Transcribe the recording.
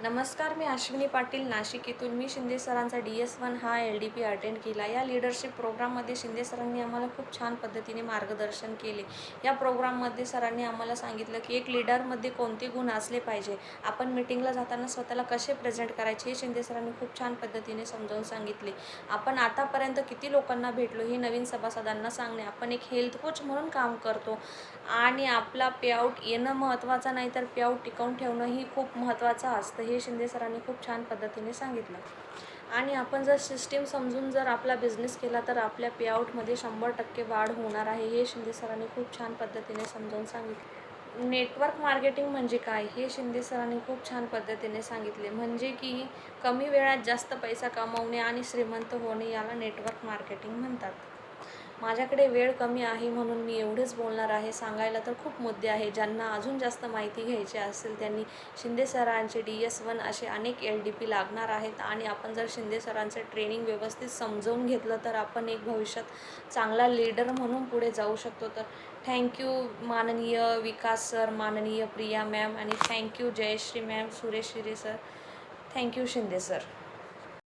नमस्कार, मी अश्विनी पाटील नाशिक येथून. मी शिंदे सरांचा DS1 हा LDP अटेंड केला. या लीडरशिप प्रोग्राममध्ये शिंदे सरांनी आम्हाला खूप छान पद्धतीने मार्गदर्शन केले. या प्रोग्राममध्ये सरांनी आम्हाला सांगितलं की एक लीडरमध्ये कोणते गुण असले पाहिजे, आपण मीटिंगला जाताना स्वतःला कसे प्रेझेंट करायचे, हे शिंदे सरांनी खूप छान पद्धतीने समजावून सांगितले. आपण आतापर्यंत किती लोकांना भेटलो हे नवीन सभासदांना सांगणे. आपण एक हेल्थ कोच म्हणून काम करतो आणि आपला पेआउट येणं महत्त्वाचं नाही, तर पेआउट टिकवून ठेवणं ही खूप महत्त्वाचं असतं, हे शिंदे सरांनी खूप छान पद्धतीने सांगितलं. आणि आपण जर सिस्टीम समजून जर आपला बिझनेस केला तर आपल्या पेआउटमध्ये 100% वाढ होणार आहे, हे शिंदे सरांनी खूप छान पद्धतीने समजावून सांगितले. नेटवर्क मार्केटिंग म्हणजे काय, हे शिंदे सरांनी खूप छान पद्धतीने सांगितले. म्हणजे की कमी वेळात जास्त पैसा कमवणे आणि श्रीमंत होणे, याला नेटवर्क मार्केटिंग म्हणतात. माझ्याकडे वेळ कमी आहे म्हणून मी एवढेच बोलणार आहे. सांगायला तर खूप मुद्दे आहे. ज्यांना अजून जास्त माहिती घ्यायची असेल त्यांनी शिंदे सरांचे DS1 असे अनेक LDP लागणार आहेत. आणि आपण जर शिंदे सरांचं ट्रेनिंग व्यवस्थित समजवून घेतलं तर आपण एक भविष्यात चांगला लीडर म्हणून पुढे जाऊ शकतो. तर थँक्यू माननीय विकास सर, माननीय प्रिया मॅम, आणि thank you Jayashree ma'am, Suresh शिरे sir. Thank you Shinde sir.